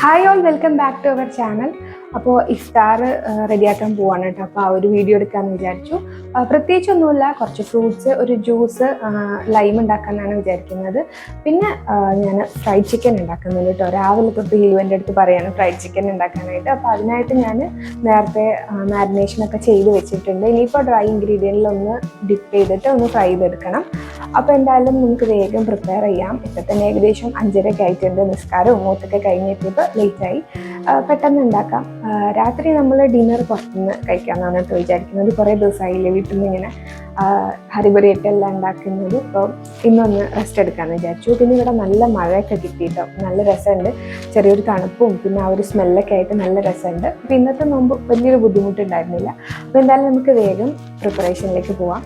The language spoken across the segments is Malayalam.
Hi all, welcome back to our channel. അപ്പോൾ ഇഫ്താർ റെഡിയാക്കാൻ പോവാണ് കേട്ടോ. അപ്പോൾ ആ ഒരു വീഡിയോ എടുക്കാമെന്ന് വിചാരിച്ചു. പ്രത്യേകിച്ചൊന്നുമില്ല, കുറച്ച് ഫ്രൂട്ട്സ്, ഒരു ജ്യൂസ്, ലൈം ഉണ്ടാക്കാനാണ് വിചാരിക്കുന്നത്. പിന്നെ ഞാൻ ഫ്രൈഡ് ചിക്കൻ ഉണ്ടാക്കുന്നുണ്ട് കേട്ടോ. രാവിലെ തൊട്ട് ഹീലുവിൻ്റെ അടുത്ത് പറയാണ് ഫ്രൈഡ് ചിക്കൻ ഉണ്ടാക്കാനായിട്ട്. അപ്പോൾ അതിനായിട്ട് ഞാൻ നേരത്തെ മാരിനേഷനൊക്കെ ചെയ്ത് വെച്ചിട്ടുണ്ട്. ഇനിയിപ്പോൾ ഡ്രൈ ഇൻഗ്രീഡിയൻറ്റിലൊന്ന് ഡിപ്പ് ചെയ്തിട്ട് ഒന്ന് ഫ്രൈ ചെയ്തെടുക്കണം. അപ്പോൾ എന്തായാലും നമുക്ക് വേഗം പ്രിപ്പയർ ചെയ്യാം. ഇപ്പം തന്നെ ഏകദേശം 5:30 ആയിട്ടുണ്ട്. നിസ്കാരവും മൂത്തൊക്കെ കഴിഞ്ഞെത്തിയപ്പോൾ ലേറ്റായി. പെട്ടെന്ന് ഉണ്ടാക്കാം. രാത്രി നമ്മൾ ഡിന്നർ പുറത്തുനിന്ന് കഴിക്കാമെന്നാണ് കേട്ടോ വിചാരിക്കുന്നത്. കുറേ ദിവസമായില്ലേ വീട്ടിൽ നിന്ന് ഇങ്ങനെ ഹരിബറിയായിട്ടെല്ലാം ഉണ്ടാക്കുന്നത്. അപ്പോൾ ഇന്നൊന്ന് റെസ്റ്റ് എടുക്കാമെന്ന് വിചാരിച്ചു. പിന്നെ ഇവിടെ നല്ല മഴയൊക്കെ കിട്ടിയിട്ടോ, നല്ല രസമുണ്ട്. ചെറിയൊരു തണുപ്പും പിന്നെ ആ ഒരു സ്മെല്ലൊക്കെ ആയിട്ട് നല്ല രസമുണ്ട്. അപ്പോൾ ഇന്നത്തെ നോമ്പ് വലിയൊരു ബുദ്ധിമുട്ടുണ്ടായിരുന്നില്ല. അപ്പോൾ എന്തായാലും നമുക്ക് വേഗം പ്രിപ്പറേഷനിലേക്ക് പോവാം.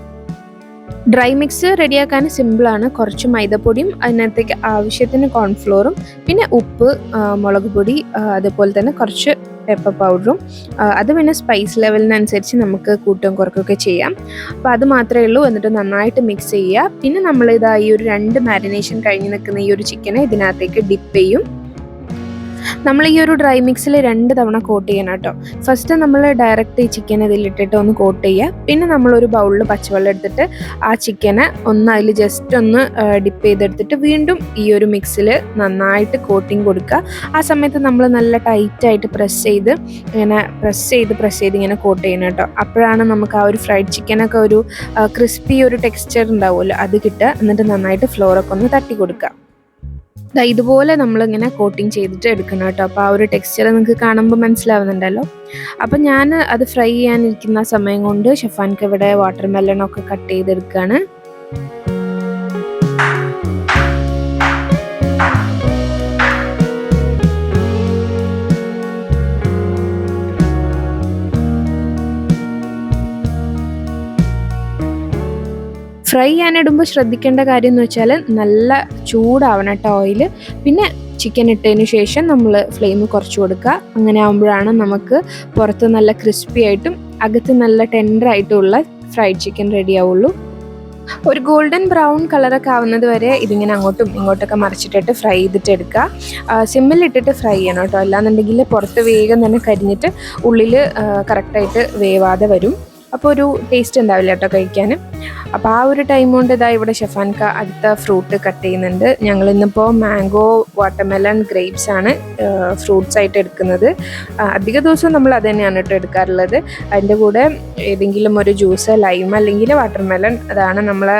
ഡ്രൈ മിക്സ് റെഡിയാക്കാൻ സിമ്പിളാണ്. കുറച്ച് മൈദപ്പൊടിയും അതിനകത്തേക്ക് ആവശ്യത്തിന് കോൺഫ്ലോറും പിന്നെ ഉപ്പ്, മുളക് പൊടി, അതുപോലെ തന്നെ കുറച്ച് പെപ്പർ പൗഡറും. അത് പിന്നെ സ്പൈസ് ലെവലിനനുസരിച്ച് നമുക്ക് കൂട്ടും കുറക്കുകയൊക്കെ ചെയ്യാം. അപ്പോൾ അത് മാത്രമേ ഉള്ളൂ. എന്നിട്ട് നന്നായിട്ട് മിക്സ് ചെയ്യുക. പിന്നെ നമ്മളിതാ ഈ ഒരു 2 മാരിനേഷൻ കഴിഞ്ഞ് നിൽക്കുന്ന ഈ ഒരു ചിക്കനെ ഇതിനകത്തേക്ക് ഡിപ്പ് ചെയ്യും. നമ്മൾ ഈ ഒരു ഡ്രൈ മിക്സിൽ 2 തവണ കോട്ട് ചെയ്യണം കേട്ടോ. ഫസ്റ്റ് നമ്മൾ ഡയറക്റ്റ് ഈ ചിക്കൻ ഇതിലിട്ടിട്ട് ഒന്ന് കോട്ട് ചെയ്യുക. പിന്നെ നമ്മളൊരു ബൗളിൽ പച്ചവെള്ളം എടുത്തിട്ട് ആ ചിക്കനെ അതിൽ ജസ്റ്റ് ഒന്ന് ഡിപ്പ് ചെയ്തെടുത്തിട്ട് വീണ്ടും ഈ ഒരു മിക്സിൽ നന്നായിട്ട് കോട്ടിങ് കൊടുക്കുക. ആ സമയത്ത് നമ്മൾ നല്ല ടൈറ്റായിട്ട് പ്രസ് ചെയ്ത് ഇങ്ങനെ കോട്ട് ചെയ്യണം കേട്ടോ. അപ്പോഴാണ് നമുക്ക് ആ ഒരു ഫ്രൈഡ് ചിക്കനൊക്കെ ഒരു ക്രിസ്പി ഒരു ടെക്സ്ചർ ഉണ്ടാവുമല്ലോ, അത് കിട്ടുക. എന്നിട്ട് നന്നായിട്ട് ഫ്ലോറൊക്കെ ഒന്ന് തട്ടി കൊടുക്കുക. ഇതുപോലെ നമ്മളിങ്ങനെ കോട്ടിങ് ചെയ്തിട്ട് എടുക്കണം കേട്ടോ. അപ്പോൾ ആ ഒരു ടെക്സ്ചർ നിങ്ങൾക്ക് കാണുമ്പോൾ മനസ്സിലാവുന്നുണ്ടല്ലോ. അപ്പം ഞാൻ അത് ഫ്രൈ ചെയ്യാനിരിക്കുന്ന സമയം കൊണ്ട് ഷെഫാൻക്ക് ഇവിടെ വാട്ടർ മെലണൊക്കെ കട്ട് ചെയ്തെടുക്കുകയാണ്. ഫ്രൈ ചെയ്യാനിടുമ്പോൾ ശ്രദ്ധിക്കേണ്ട കാര്യം എന്ന് വെച്ചാൽ നല്ല ചൂടാവണം കേട്ടോ ഓയിൽ. പിന്നെ ചിക്കൻ ഇട്ടതിന് ശേഷം നമ്മൾ ഫ്ലെയിം കുറച്ച് കൊടുക്കുക. അങ്ങനെ ആകുമ്പോഴാണ് നമുക്ക് പുറത്ത് നല്ല ക്രിസ്പി ആയിട്ടും അകത്ത് നല്ല ടെൻഡർ ആയിട്ടുള്ള ഫ്രൈഡ് ചിക്കൻ റെഡി ആവുള്ളൂ. ഒരു ഗോൾഡൻ ബ്രൗൺ കളറൊക്കെ ആവുന്നത് വരെ ഇതിങ്ങനെ അങ്ങോട്ടും ഇങ്ങോട്ടൊക്കെ മറിച്ചിട്ടിട്ട് ഫ്രൈ ചെയ്തിട്ട് എടുക്കുക. സിമ്മിലിട്ടിട്ട് ഫ്രൈ ചെയ്യണം കേട്ടോ. അല്ലാന്നുണ്ടെങ്കിൽ പുറത്ത് വേഗം തന്നെ കരിഞ്ഞിട്ട് ഉള്ളിൽ കറക്റ്റായിട്ട് വേവാതെ വരും. അപ്പോൾ ഒരു ടേസ്റ്റ് ഉണ്ടാവില്ല കേട്ടോ കഴിക്കാൻ. അപ്പോൾ ആ ഒരു ടൈം കൊണ്ട് ഇവിടെ ഷെഫാൻക്ക അടുത്ത ഫ്രൂട്ട് കട്ട് ചെയ്യുന്നുണ്ട്. ഞങ്ങൾ ഇന്നിപ്പോൾ മാംഗോ, വാട്ടർമെലൺ, ഗ്രേപ്സ് ആണ് ഫ്രൂട്ട്സ് ആയിട്ട് എടുക്കുന്നത്. അധിക ദിവസവും നമ്മൾ അത് തന്നെയാണ് കേട്ടോ എടുക്കാറുള്ളത്. അതിൻ്റെ കൂടെ ഏതെങ്കിലും ഒരു ജ്യൂസ്, ലൈം അല്ലെങ്കിൽ വാട്ടർമെലൺ, അതാണ് നമ്മൾ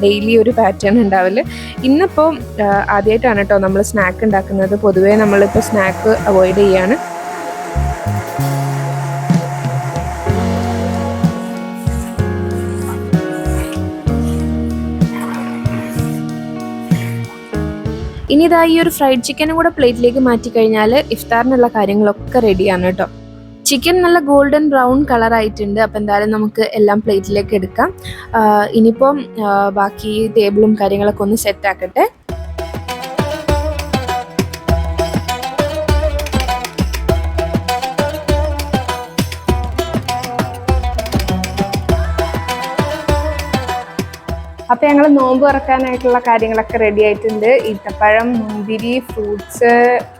ഡെയിലി ഒരു പാറ്റേൺ ഉണ്ടാവല്. ഇന്നിപ്പോൾ ആദ്യമായിട്ടാണ് കേട്ടോ നമ്മൾ സ്നാക്ക് ഉണ്ടാക്കുന്നത്. പൊതുവേ നമ്മളിപ്പോൾ സ്നാക്ക് അവോയ്ഡ് ചെയ്യാണ്. ഇനി ഈ ഒരു ഫ്രൈഡ് ചിക്കനും കൂടെ പ്ലേറ്റിലേക്ക് മാറ്റി കഴിഞ്ഞാൽ ഇഫ്താറിനുള്ള കാര്യങ്ങളൊക്കെ റെഡിയാണ് കേട്ടോ. ചിക്കൻ നല്ല ഗോൾഡൻ ബ്രൗൺ കളർ ആയിട്ടുണ്ട്. അപ്പോൾ എന്തായാലും നമുക്ക് എല്ലാം പ്ലേറ്റിലേക്ക് എടുക്കാം. ഇനിയിപ്പം ബാക്കി ടേബിളും കാര്യങ്ങളൊക്കെ ഒന്ന് സെറ്റ് ആക്കട്ടെ. അപ്പോൾ ഞങ്ങൾ നോമ്പ് തുറക്കാനായിട്ടുള്ള കാര്യങ്ങളൊക്കെ റെഡി ആയിട്ടുണ്ട്. ഈത്തപ്പഴം, മുന്തിരി, ഫ്രൂട്ട്സ്,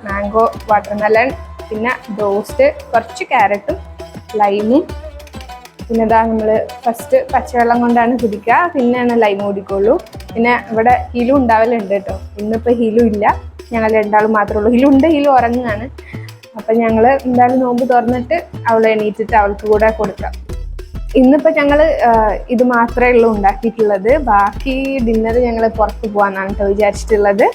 മാംഗോ, വാട്ടർമെലൺ, പിന്നെ റോസ്റ്റ്, കുറച്ച് ക്യാരറ്റും ലൈമും. പിന്നെ നമ്മൾ ഫസ്റ്റ് പച്ചവെള്ളം കൊണ്ടാണ് കുടിക്കുക, പിന്നെയാണ് ലൈം കുടിക്കുള്ളൂ. പിന്നെ ഇവിടെ ഹീലും ഉണ്ടാവലുണ്ട് കേട്ടോ. ഇന്നിപ്പോൾ ഹീലും ഇല്ല, ഞങ്ങൾ 2 ആൾ മാത്രമേ ഉള്ളൂ. ഹീലുണ്ട്, ഹീലും ഉറങ്ങുകയാണ്. അപ്പം ഞങ്ങൾ എന്തായാലും നോമ്പ് തുറന്നിട്ട് അവൾ എണീറ്റിട്ട് അവൾക്ക് കൂടെ കൊടുക്കാം. ഇന്നിപ്പോൾ ഞങ്ങൾ ഇത് മാത്രമേ ഉള്ളൂ ഉണ്ടാക്കിയിട്ടുള്ളത്. ബാക്കി ഡിന്നർ ഞങ്ങൾ പുറത്ത് പോകാനാണ് കേട്ടോ വിചാരിച്ചിട്ടുള്ളത്.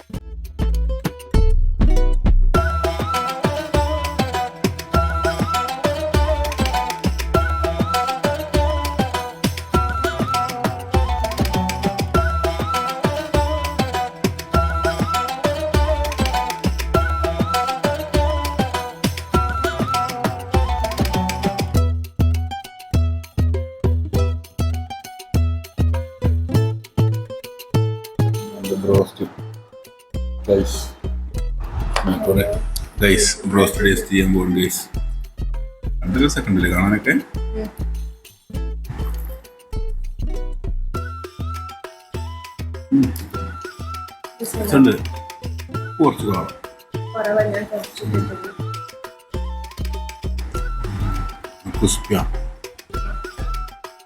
ബ്രോസ്റ്റ് ടേസ്റ്റ് ചെയ്യാൻ പോകും ഗൈസ്. രണ്ട് ദിവസമൊക്കെ ഉണ്ടല്ലേ കാണാനൊക്കെ. കുറച്ച് കാണാം. കുറവാണ് ഞാൻ കുറച്ചിട്ടിട്ടുള്ളൂ.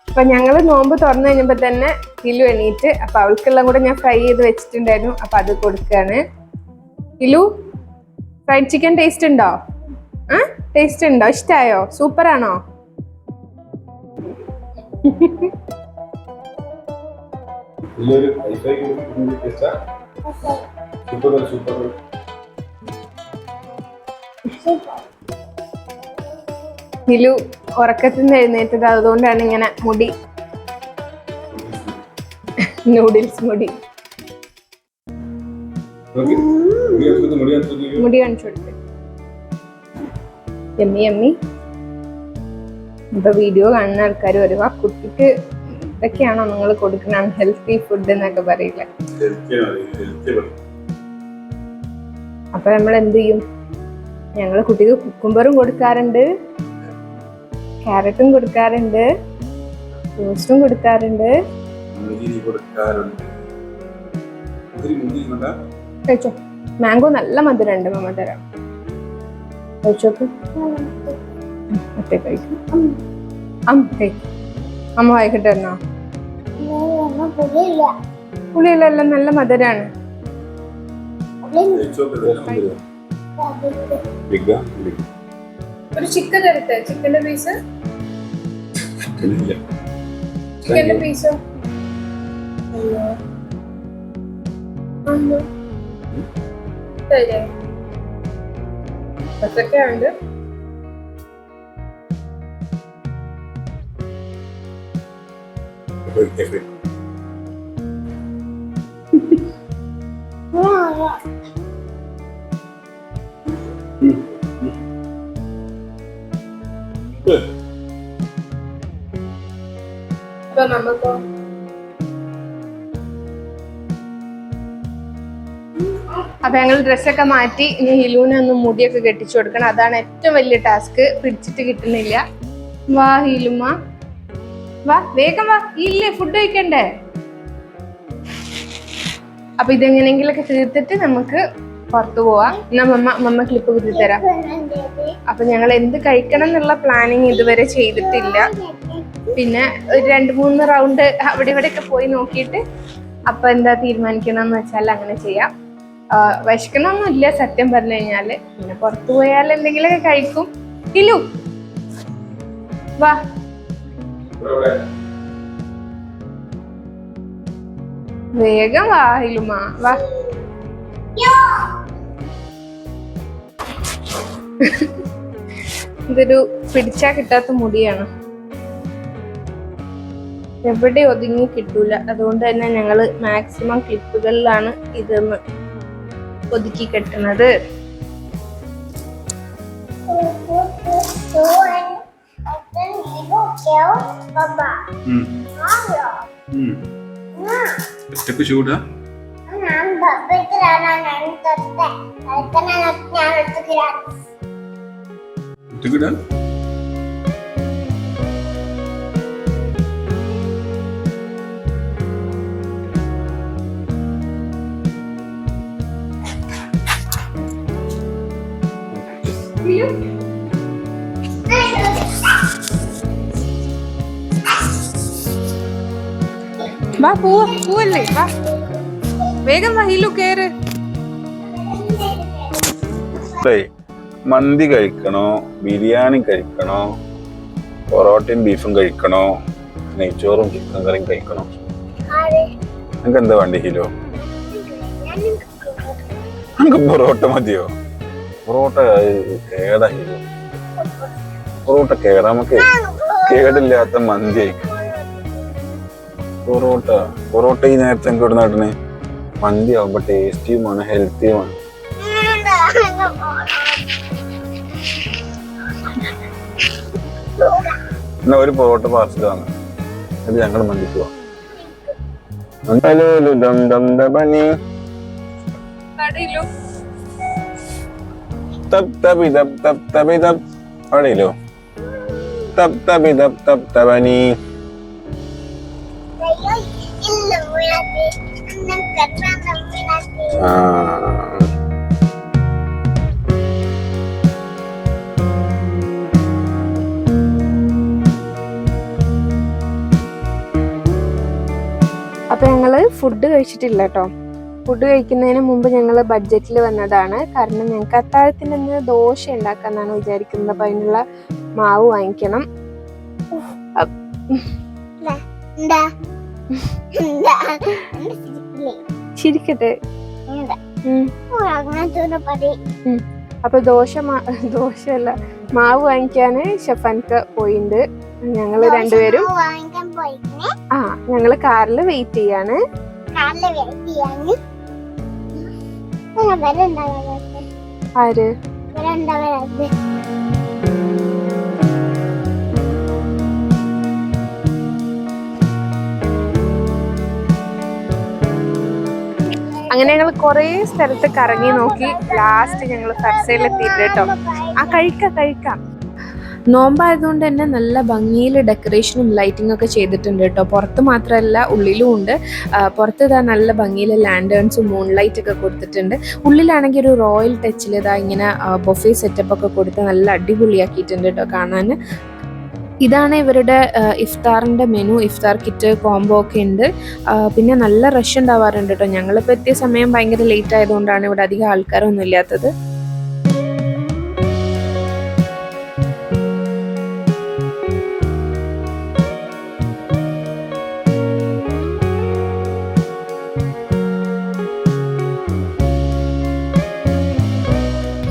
അപ്പൊ ഞങ്ങള് നോമ്പ് തുറന്നു കഴിഞ്ഞപ്പോ തന്നെ കിലു എണീറ്റ്. അപ്പൊ അവൾക്കെല്ലാം കൂടെ ഞാൻ ഫ്രൈ ചെയ്ത് വെച്ചിട്ടുണ്ടായിരുന്നു. അപ്പൊ അത് കൊടുക്കാണ്. കിലു, ഫ്രൈഡ് ചിക്കൻ ടേസ്റ്റ് ഉണ്ടോ? ടേസ്റ്റ് ഉണ്ടോ? ഇഷ്ടായോ? സൂപ്പർ ആണോ? കിലു ഉറക്കത്തിൽ നിന്ന് എഴുന്നേറ്റത്, അതുകൊണ്ടാണ് ഇങ്ങനെ മുടി, നൂഡിൽസ് മുടി കാണിച്ചു കൊടുത്ത്. എമ്മി എമ്മി. ഇപ്പൊ വീഡിയോ കാണുന്ന ആൾക്കാർ വരും, ആ കുട്ടിക്ക് ഇതൊക്കെയാണോ നിങ്ങൾ കൊടുക്കണ ഹെൽത്തി ഫുഡ് എന്നൊക്കെ പറയില്ല. അപ്പൊ നമ്മൾ എന്ത് ചെയ്യും? ഞങ്ങള് കുട്ടിക്ക് കുക്കുംബറും കൊടുക്കാറുണ്ട്, ക്യാരറ്റും കൊടുക്കാറുണ്ട്, റോസ്റ്റും കൊടുക്കാറുണ്ട്. കഴിച്ചോ, മാംഗോ നല്ല മധുരമുണ്ട്. മമ്മ തരാം, കഴിച്ചോക്ക്. ഒറ്റ കഴിക്കും. അമ്മ വായിക്കട്ടെ എന്നാ? പുളിയില്ല, നല്ല മധുരാണ്. ഒരു ചിക്കൻ തരട്ടെ? ചിക്കന്റെ പീസ്, ചിക്കന്റെ പീസോ? പച്ചക്കുണ്ട്. അപ്പൊ നമുക്കോ അപ്പൊ ഞങ്ങൾ ഡ്രസ്സൊക്കെ മാറ്റി ഇനി ഹിലുവിനെ ഒന്ന് മുടിയൊക്കെ കെട്ടിച്ചു കൊടുക്കണം. അതാണ് ഏറ്റവും വലിയ ടാസ്ക്. പിടിച്ചിട്ട് കിട്ടുന്നില്ല. വാ ഹിലുമ്മ, വാ വേഗം വാ. ഇല്ലേ, ഫുഡ് കഴിക്കണ്ടേ? അപ്പൊ ഇതെങ്ങനെയെങ്കിലൊക്കെ തീർത്തിട്ട് നമുക്ക് പുറത്തു പോവാം. എന്നാ മമ്മ ക്ലിപ്പ് കുത്തി തരാം. അപ്പൊ ഞങ്ങൾ എന്ത് കഴിക്കണം എന്നുള്ള പ്ലാനിങ് ഇതുവരെ ചെയ്തിട്ടില്ല. പിന്നെ ഒരു 2-3 റൗണ്ട് അവിടെ ഇവിടെയൊക്കെ പോയി നോക്കിയിട്ട് അപ്പൊ എന്താ തീരുമാനിക്കണം എന്ന് വെച്ചാൽ അങ്ങനെ ചെയ്യാം. വിശക്കണമൊന്നുമില്ല സത്യം പറഞ്ഞു കഴിഞ്ഞാല്. പിന്നെ പുറത്തു പോയാൽ എന്തെങ്കിലുമൊക്കെ കഴിക്കും. ഇല്ലു വാ, വേഗം വാ ഇലുമ, വാ. ഇതൊരു പിടിച്ചാ കിട്ടാത്ത മുടിയാണ്, എവിടെ ഒതുങ്ങി കിട്ടൂല. അതുകൊണ്ട് തന്നെ ഞങ്ങള് മാക്സിമം ക്ലിപ്പുകളിലാണ് ഇതൊന്ന് ഒതുക്കി കെട്ടുന്നത്. ചൂടാ വാ, പോവല്ലേ, വാ വേഗം വാ ഹിലു, കേറ്. മന്തി കഴിക്കണോ, ബിരിയാണി കഴിക്കണോ, പൊറോട്ടയും ബീഫും കഴിക്കണോ, നെയ്ച്ചോറും ചിക്കൻ കറിയും കഴിക്കണോ? നിനക്ക് എന്താ വേണ്ടി ഹിലോ? നമുക്ക് പൊറോട്ട മതിയോ? പൊറോട്ട കേടാ ഹിലോ, പൊറോട്ട കേടാ. നമുക്ക് കേടില്ലാത്ത മന്തി കഴിക്കണം. പൊറോട്ട ഈ നേരത്തെ എനിക്ക് ഇവിടെ നാട്ടിന് മന്തി ആവുമ്പോ ടേസ്റ്റിയുമാണ്, ഹെൽത്തിയുമാണ്. എന്നാ ഒരു പൊറോട്ട പാർസൽ വാങ്ങാം, അത് ഞങ്ങൾ മന്തിക്ക് പോവാം. അവിടെയില്ലോ തബ് തബി തബ് തബ് തബനി. അപ്പോൾ ഞങ്ങൾ ഫുഡ് കഴിച്ചിട്ടില്ല കേട്ടോ. ഫുഡ് കഴിക്കുന്നതിന് മുമ്പ് ഞങ്ങൾ ബഡ്ജറ്റിൽ വന്നതാണ്. കാരണം ഞങ്ങൾക്ക് അത്താഴത്തിൻ്റെ അന്ന് ദോശ ഉണ്ടാക്കാമെന്നാണ് വിചാരിക്കുന്നത്. അപ്പോൾ അതിനുള്ള മാവ് വാങ്ങിക്കണം. ചിരിക്കട്ടെ. അപ്പൊ ദോശയല്ല മാവ് വാങ്ങിക്കാന് ഷെഫാൻക്ക് പോയിണ്ട്. ഞങ്ങള് രണ്ടുപേരും ഞങ്ങള് കാറില് വെയിറ്റ് ചെയ്യാണ്. ആര്? അങ്ങനെ ഞങ്ങൾ കുറേ സ്ഥലത്ത് കറങ്ങി നോക്കി. ലാസ്റ്റ് ഞങ്ങൾ ഫർസയിലെത്തിയിട്ട് കേട്ടോ. കഴിക്കാം. നോമ്പായതുകൊണ്ട് തന്നെ നല്ല ഭംഗിയിൽ ഡെക്കറേഷനും ലൈറ്റിംഗ് ഒക്കെ ചെയ്തിട്ടുണ്ട് കേട്ടോ. പുറത്ത് മാത്രമല്ല ഉള്ളിലും ഉണ്ട്. പുറത്ത് ഇതാ നല്ല ഭംഗിയിൽ ലാൻഡേൺസും മൂൺ ലൈറ്റ് ഒക്കെ കൊടുത്തിട്ടുണ്ട്. ഉള്ളിലാണെങ്കിൽ ഒരു റോയൽ ടച്ചിൽ ഇതാ ഇങ്ങനെ ബൊഫേ സെറ്റപ്പ് ഒക്കെ കൊടുത്ത് നല്ല അടിപൊളിയാക്കിയിട്ടുണ്ട് കേട്ടോ കാണാൻ. ഇതാണ് ഇവരുടെ ഇഫ്താറിൻ്റെ മെനു. ഇഫ്താർ കിറ്റ് കോംബോ ഒക്കെ ഉണ്ട്. പിന്നെ നല്ല റഷ് ഉണ്ടാവാറുണ്ട് കേട്ടോ. ഞങ്ങളിപ്പോൾ എത്തിയ സമയം ഭയങ്കര ലേറ്റ് ആയതുകൊണ്ടാണ് ഇവിടെ അധികം ആൾക്കാരൊന്നും ഇല്ലാത്തത്.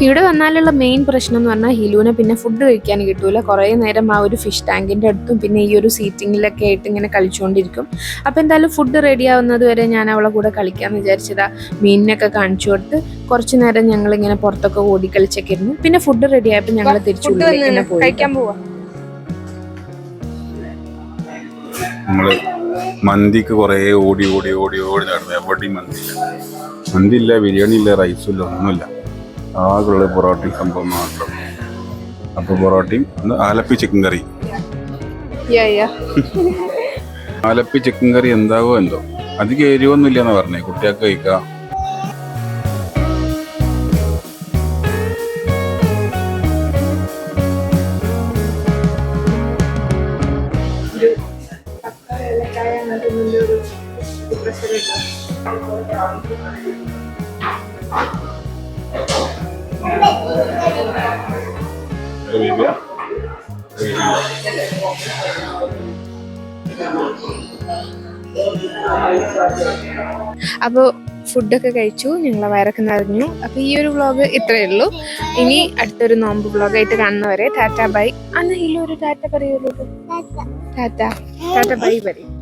ഇവിടെ വന്നാലുള്ള മെയിൻ പ്രശ്നം എന്ന് പറഞ്ഞാൽ ഹിലുവിനെ പിന്നെ ഫുഡ് കഴിക്കാൻ കിട്ടൂല. കുറേ നേരം ആ ഒരു ഫിഷ് ടാങ്കിൻ്റെ അടുത്തും പിന്നെ ഈ ഒരു സീറ്റിങ്ങിലൊക്കെ ആയിട്ട് ഇങ്ങനെ കളിച്ചുകൊണ്ടിരിക്കും. അപ്പോൾ എന്തായാലും ഫുഡ് റെഡി ആവുന്നത് വരെ ഞാൻ അവളെ കൂടെ കളിക്കാമെന്ന് വിചാരിച്ചതാ. മീനിനൊക്കെ കാണിച്ചു കൊടുത്ത് കുറച്ച് നേരം ഞങ്ങളിങ്ങനെ പുറത്തൊക്കെ ഓടി കളിച്ചൊക്കെ ഇരുന്നു. പിന്നെ ഫുഡ് റെഡി ആയപ്പോൾ ഞങ്ങൾ തിരിച്ചുള്ളിലേക്ക് പോയി കഴിക്കാൻ പോവാം. നമ്മള് മന്തിക്ക് കുറേ ഓടി നടന്നു. എവിടെയും മന്തി ഇല്ല, ബിരിയാണി ഇല്ല, റൈസും ഇല്ല, ഒന്നുമില്ല. ആകെയുള്ള പൊറോട്ടയും സംഭവം മാത്രം. അപ്പോൾ പൊറോട്ടയും ആലപ്പി ചിക്കൻ കറി. ആലപ്പി ചിക്കൻ കറി എന്താവോ എന്തോ, അധികം എരിവൊന്നും ഇല്ലെന്നാ പറഞ്ഞേ. കുട്ടികൾക്ക് കഴിക്കാം. അപ്പോൾ ഫുഡൊക്കെ കഴിച്ചു, ഞങ്ങളെ വയറൊക്കെ നിറഞ്ഞു. അപ്പോൾ ഈ ഒരു വ്ളോഗ് ഇത്രയേ ഉള്ളൂ. ഇനി അടുത്തൊരു നോമ്പ് വ്ളോഗായിട്ട് കാണുന്നവരെ ടാറ്റ ബൈ. അന്ന് ഒരു ടാറ്റ പറയുള്ളൂ. ടാറ്റ ബൈ പറയും.